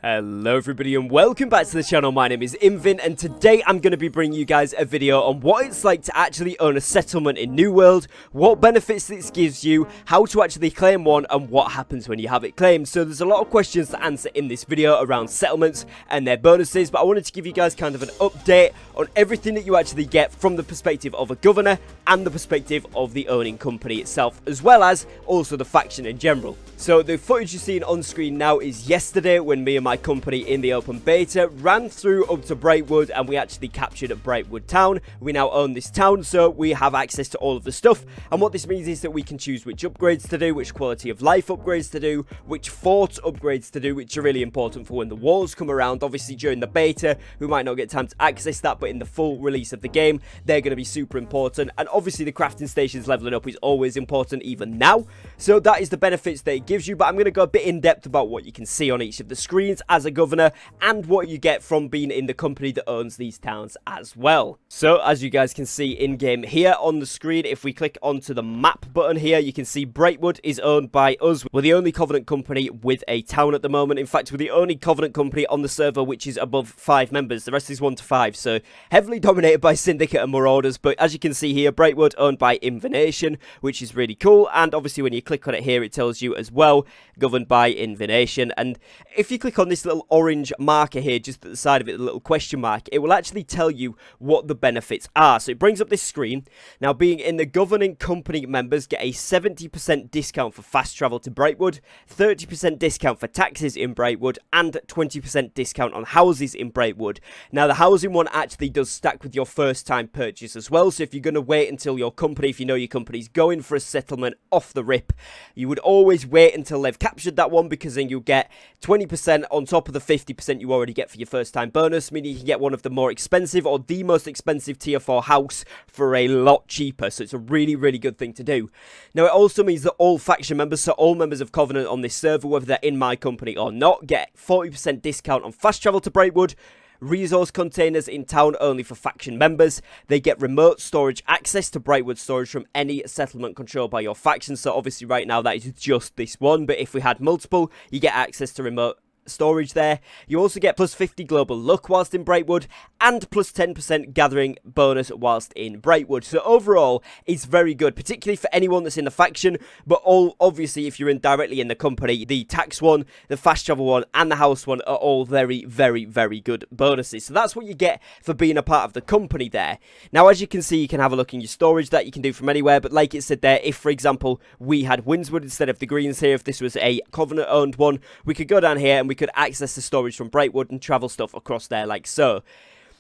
Hello everybody and welcome back to the channel. My name is Invin and today I'm going to be bringing you guys a video on what it's like to actually own a settlement in New World, what benefits this gives you, how to actually claim one, and what happens when you have it claimed. So there's a lot of questions to answer in this video around settlements and their bonuses, but I wanted to give you guys kind of an update on everything that you actually get from the perspective of a governor and the perspective of the owning company itself, as well as also the faction in general. So the footage you're seeing on screen now is yesterday when me and my company in the open beta ran through up to Brightwood and we actually captured Brightwood town. We now own this town, so we have access to all of the stuff, and what this means is that we can choose which upgrades to do, which quality of life upgrades to do, which fort upgrades to do, which are really important for when the wars come around. Obviously during the beta we might not get time to access that, but in the full release of the game they're going to be super important, and obviously the crafting stations leveling up is always important even now. So that is the benefits that it gives you, but I'm going to go a bit in depth about what you can see on each of the screens as a governor and what you get from being in the company that owns these towns as well. So as you guys can see in game here on the screen, if we click onto the map button here, you can see Brightwood is owned by us. We're the only Covenant company with a town at the moment. In fact, we're the only Covenant company on the server which is above 5 members. The rest is 1 to 5, so heavily dominated by Syndicate and Marauders. But as you can see here, Brightwood owned by Invin, which is really cool, and obviously when you click on it here it tells you as well governed by Invin. And if you click on this little orange marker here just at the side of it, the little question mark, it will actually tell you what the benefits are. So it brings up this screen. Now, being in the governing company, members get a 70% discount for fast travel to Brightwood, 30% discount for taxes in Brightwood, and 20% discount on houses in Brightwood. Now, the housing one actually does stack with your first time purchase as well, so if you're going to wait until your company, if you know your company's going for a settlement off the rip, you would always wait until they've captured that one, because then you'll get 20% on top of the 50% you already get for your first time bonus, meaning you can get one of the more expensive or the most expensive tier 4 house for a lot cheaper. So it's a really, really good thing to do. Now, it also means that all faction members, so all members of Covenant on this server, whether they're in my company or not, get 40% discount on fast travel to Brightwood, resource containers in town only for faction members. They get remote storage access to Brightwood storage from any settlement controlled by your faction. So obviously right now that is just this one, but if we had multiple, you get access to remote storage there. You also get plus 50 global luck whilst in Brightwood and plus 10% gathering bonus whilst in Brightwood. So overall it's very good, particularly for anyone that's in the faction, but all obviously if you're directly in the company, the tax one, the fast travel one, and the house one are all very, very, very good bonuses. So that's what you get for being a part of the company there. Now, as you can see, you can have a look in your storage that you can do from anywhere, but like it said there, if for example we had Windswood instead of the Greens here, if this was a Covenant owned one, we could go down here and we could access the storage from Brightwood and travel stuff across there like so.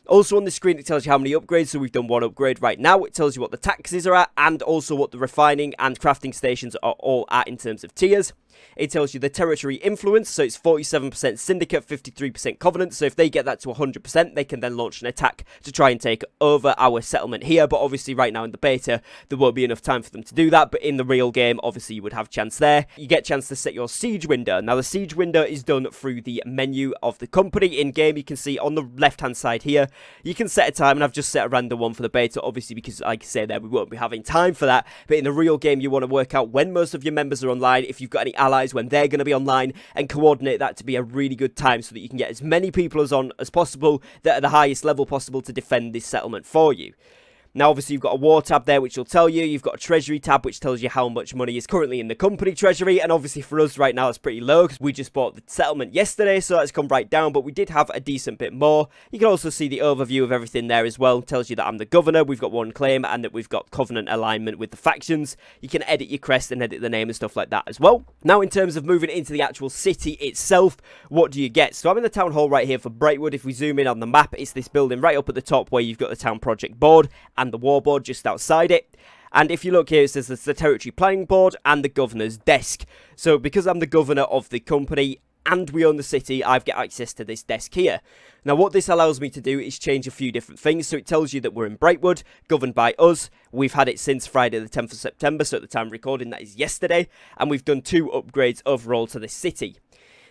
Also on the screen it tells you how many upgrades, so we've done one upgrade right now. It tells you what the taxes are at and also what the refining and crafting stations are all at in terms of tiers. It tells you the territory influence, so it's 47% Syndicate, 53% Covenant, so if they get that to 100%, they can then launch an attack to try and take over our settlement here, but obviously right now in the beta, there won't be enough time for them to do that, but in the real game, obviously you would have chance there. You get a chance to set your siege window. Now, the siege window is done through the menu of the company. In-game, you can see on the left-hand side here, you can set a time, and I've just set a random one for the beta, obviously because, like I say there, we won't be having time for that, but in the real game, you want to work out when most of your members are online, if you've got any allies, when they're going to be online, and coordinate that to be a really good time so that you can get as many people as possible that are the highest level possible to defend this settlement for you. Now, obviously, you've got a war tab there, which will tell you. You've got a treasury tab, which tells you how much money is currently in the company treasury. And obviously, for us right now, it's pretty low because we just bought the settlement yesterday, so that's come right down. But we did have a decent bit more. You can also see the overview of everything there as well. It tells you that I'm the governor. We've got one claim and that we've got Covenant alignment with the factions. You can edit your crest and edit the name and stuff like that as well. Now, in terms of moving into the actual city itself, what do you get? So I'm in the town hall right here for Brightwood. If we zoom in on the map, it's this building right up at the top where you've got the town project board and the war board just outside it. And if you look here, it says there's the territory planning board and the governor's desk. So because I'm the governor of the company and we own the city, I've got access to this desk here. Now, what this allows me to do is change a few different things. So it tells you that we're in Brightwood, governed by us. We've had it since Friday the 10th of September, so at the time of recording, that is yesterday. And we've done 2 upgrades overall to this city.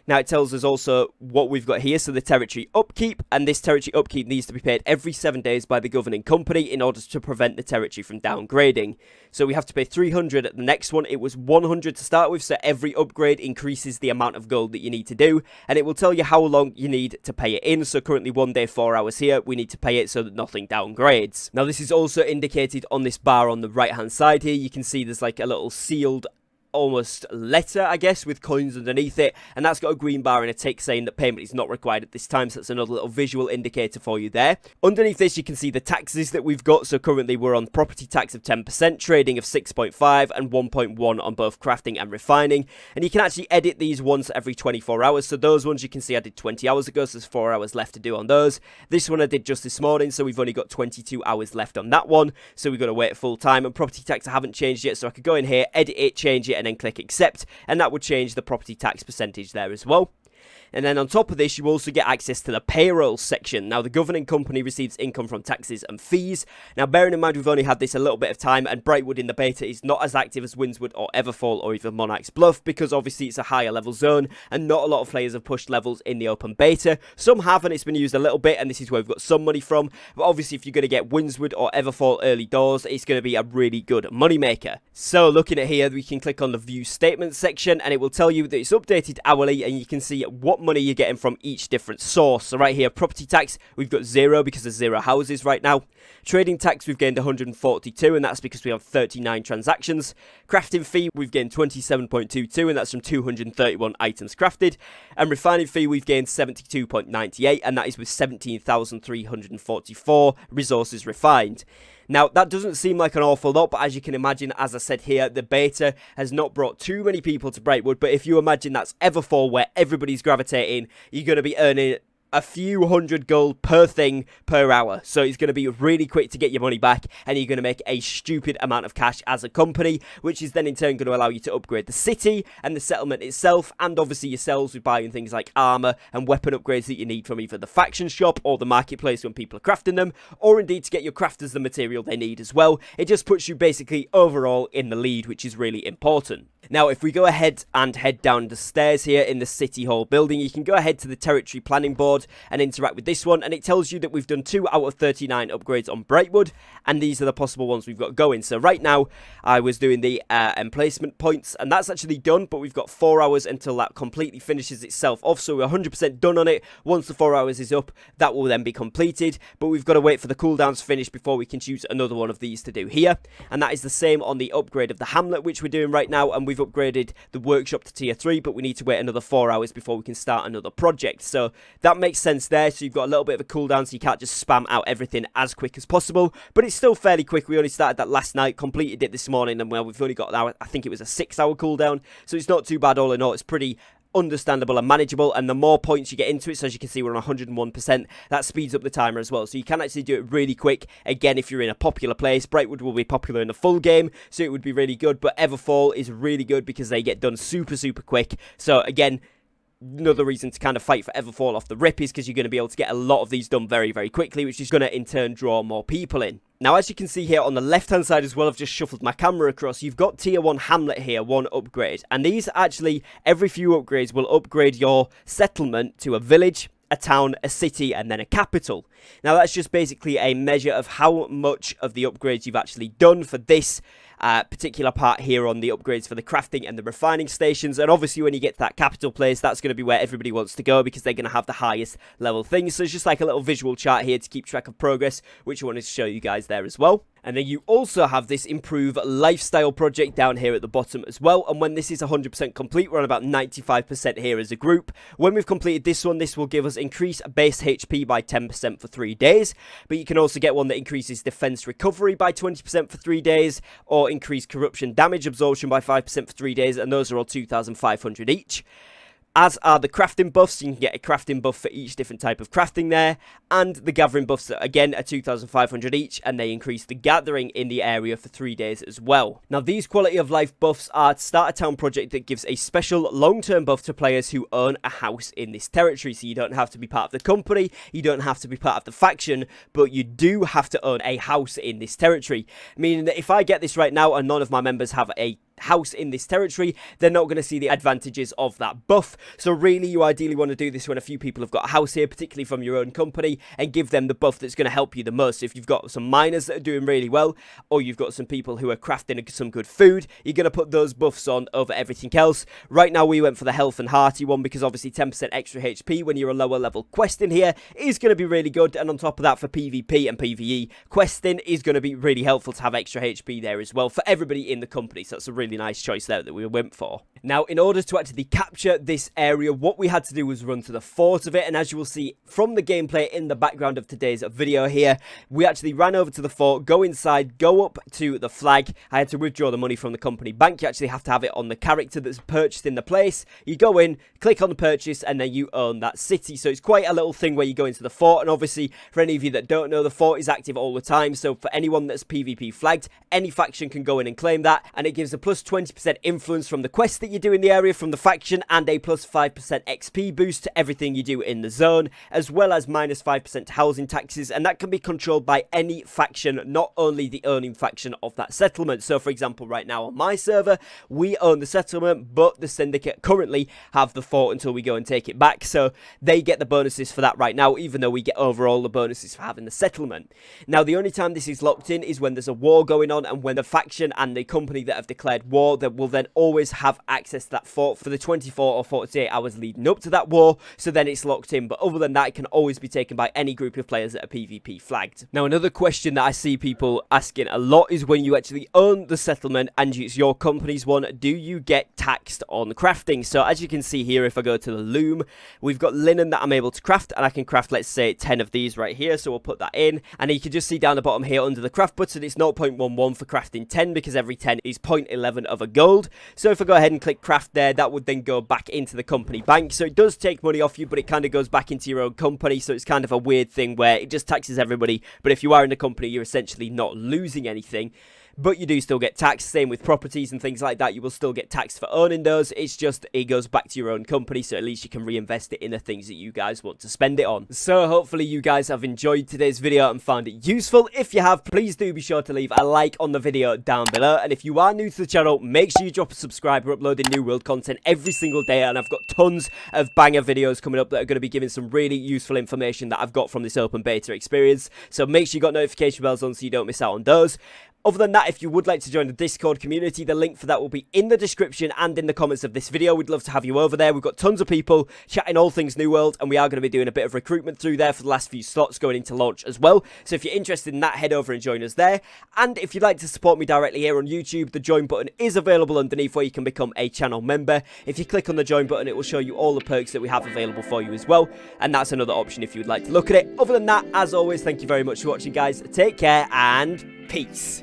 Now it tells us also what we've got here, so the territory upkeep, and this territory upkeep needs to be paid every 7 days by the governing company in order to prevent the territory from downgrading. So we have to pay 300 at the next one. It was 100 to start with, so every upgrade increases the amount of gold that you need to do, and it will tell you how long you need to pay it in. So currently 1 day 4 hours here, we need to pay it so that nothing downgrades. Now this is also indicated on this bar on the right hand side here. You can see there's like a little sealed almost letter, I guess, with coins underneath it, and that's got a green bar and a tick saying that payment is not required at this time, so that's another little visual indicator for you there. Underneath this you can see the taxes that we've got. So currently we're on property tax of 10%, trading of 6.5 and 1.1 on both crafting and refining, and you can actually edit these once every 24 hours. So those ones you can see I did 20 hours ago, so there's 4 hours left to do on those. This one I did just this morning, so we've only got 22 hours left on that one, so we've got to wait full time. And property tax I haven't changed yet, so I could go in here, edit it, change it, and then click accept, and that would change the property tax percentage there as well. And then on top of this, you also get access to the payroll section. Now, the governing company receives income from taxes and fees. Now, bearing in mind we've only had this a little bit of time, and Brightwood in the beta is not as active as Windswood or Everfall or even Monarch's Bluff, because obviously it's a higher level zone, and not a lot of players have pushed levels in the open beta. Some have, and it's been used a little bit, and this is where we've got some money from. But obviously, if you're going to get Windswood or Everfall early doors, it's going to be a really good moneymaker. So, looking at here, we can click on the view statements section, and it will tell you that it's updated hourly, and you can see what money you're getting from each different source. So right here, property tax, we've got 0 because there's 0 houses right now. Trading tax, we've gained 142, and that's because we have 39 transactions. Crafting fee, we've gained 27.22, and that's from 231 items crafted. And refining fee, we've gained 72.98, and that is with 17,344 resources refined. Now, that doesn't seem like an awful lot, but as you can imagine, as I said here, the beta has not brought too many people to Brightwood. But if you imagine that's Everfall, where everybody's gravitating, you're going to be earning a few hundred gold per thing per hour. So it's going to be really quick to get your money back, and you're going to make a stupid amount of cash as a company, which is then in turn going to allow you to upgrade the city and the settlement itself, and obviously yourselves with buying things like armor and weapon upgrades that you need from either the faction shop or the marketplace when people are crafting them, or indeed to get your crafters the material they need as well. It just puts you basically overall in the lead, which is really important. Now, if we go ahead and head down the stairs here in the City Hall building, you can go ahead to the Territory Planning Board and interact with this one, and it tells you that we've done 2 out of 39 upgrades on Brightwood, and these are the possible ones we've got going. So right now, I was doing the emplacement points, and that's actually done, but we've got 4 hours until that completely finishes itself off, so we're 100% done on it. Once the 4 hours is up, that will then be completed, but we've got to wait for the cooldowns to finish before we can choose another one of these to do here, and that is the same on the upgrade of the Hamlet, which we're doing right now, and we've upgraded the workshop to tier 3, but we need to wait another 4 hours before we can start another project. So that makes sense there. So you've got a little bit of a cooldown, so you can't just spam out everything as quick as possible, but it's still fairly quick. We only started that last night, completed it this morning, and well, we've only got now, I think it was a 6-hour cooldown, so it's not too bad all in all. It's pretty understandable and manageable, and the more points you get into it, so as you can see we're on 101%, that speeds up the timer as well, so you can actually do it really quick. Again, if you're in a popular place, Brightwood will be popular in the full game, so it would be really good, but Everfall is really good because they get done super quick. So again, another reason to kind of fight for Everfall off the rip is because you're going to be able to get a lot of these done very quickly, which is going to in turn draw more people in. Now, as you can see here on the left-hand side as well, I've just shuffled my camera across. You've got Tier 1 Hamlet here, 1 upgrade. And these actually, every few upgrades will upgrade your settlement to a village, a town, a city, and then a capital. Now, that's just basically a measure of how much of the upgrades you've actually done for this particular part here on the upgrades for the crafting and the refining stations. And obviously when you get to that capital place, that's going to be where everybody wants to go because they're going to have the highest level things. So it's just like a little visual chart here to keep track of progress, which I wanted to show you guys there as well. And then you also have this improve lifestyle project down here at the bottom as well. And when this is 100% complete, we're on about 95% here as a group. When we've completed this one, this will give us increased base HP by 10% for 3 days. But you can also get one that increases defense recovery by 20% for 3 days, or increase corruption damage absorption by 5% for 3 days. And those are all 2,500 each. As are the crafting buffs. You can get a crafting buff for each different type of crafting there. And the gathering buffs, again, are 2,500 each. And they increase the gathering in the area for 3 days as well. Now, these quality of life buffs are Start a Town project that gives a special long-term buff to players who own a house in this territory. So you don't have to be part of the company. You don't have to be part of the faction. But you do have to own a house in this territory. Meaning that if I get this right now and none of my members have a house in this territory, they're not going to see the advantages of that buff. So really, you ideally want to do this when a few people have got a house here, particularly from your own company, and give them the buff that's going to help you the most. So if you've got some miners that are doing really well, or you've got some people who are crafting some good food, you're going to put those buffs on over everything else. Right now, we went for the health and hearty one because obviously 10% extra HP when you're a lower level quest in here is going to be really good. And on top of that, for PvP and PvE, questing is going to be really helpful to have extra HP there as well for everybody in the company. So that's a really nice choice there that we went for. Now, in order to actually capture this area, what we had to do was run to the fort of it. And as you will see from the gameplay in the background of today's video here, we actually ran over to the fort, go inside, go up to the flag. I had to withdraw the money from the company bank. You actually have to have it on the character that's purchased in the place. You go in, click on the purchase, and then you own that city. So it's quite a little thing where you go into the fort. And obviously, for any of you that don't know, the fort is active all the time. So for anyone that's PvP flagged, any faction can go in and claim that. And it gives a plus 20% influence from the quest that you do in the area from the faction, and a plus 5% XP boost to everything you do in the zone, as well as minus 5% housing taxes. And that can be controlled by any faction, not only the owning faction of that settlement. So for example, right now on my server, we own the settlement, but the syndicate currently have the fort until we go and take it back. So they get the bonuses for that right now, even though we get overall the bonuses for having the settlement. Now, the only time this is locked in is when there's a war going on, and when the faction and the company that have declared war, that will then always have access to that fort for the 24 or 48 hours leading up to that war. So then it's locked in. But other than that, it can always be taken by any group of players that are PvP flagged. Now, another question that I see people asking a lot is when you actually own the settlement and it's your company's one, do you get taxed on crafting? So as you can see here, if I go to the loom, we've got linen that I'm able to craft, and I can craft, let's say, 10 of these right here. So we'll put that in, and you can just see down the bottom here under the craft button, it's 0.11 for crafting 10 because every 10 is 0.11 of a gold. So if I go ahead and click craft there, that would then go back into the company bank. So it does take money off you, but it kind of goes back into your own company. So it's kind of a weird thing where it just taxes everybody. But if you are in the company, you're essentially not losing anything. But you do still get taxed. Same with properties and things like that. You will still get taxed for owning those. It's just it goes back to your own company, so at least you can reinvest it in the things that you guys want to spend it on. So hopefully you guys have enjoyed today's video and found it useful. If you have, please do be sure to leave a like on the video down below. And if you are new to the channel, make sure you drop a subscribe. We're uploading New World content every single day, and I've got tons of banger videos coming up that are going to be giving some really useful information that I've got from this open beta experience. So make sure you got notification bells on so you don't miss out on those. Other than that, if you would like to join the Discord community, the link for that will be in the description and in the comments of this video. We'd love to have you over there. We've got tons of people chatting all things New World, and we are going to be doing a bit of recruitment through there for the last few slots going into launch as well. So if you're interested in that, head over and join us there. And if you'd like to support me directly here on YouTube, the join button is available underneath where you can become a channel member. If you click on the join button, it will show you all the perks that we have available for you as well. And that's another option if you'd like to look at it. Other than that, as always, thank you very much for watching, guys. Take care and peace.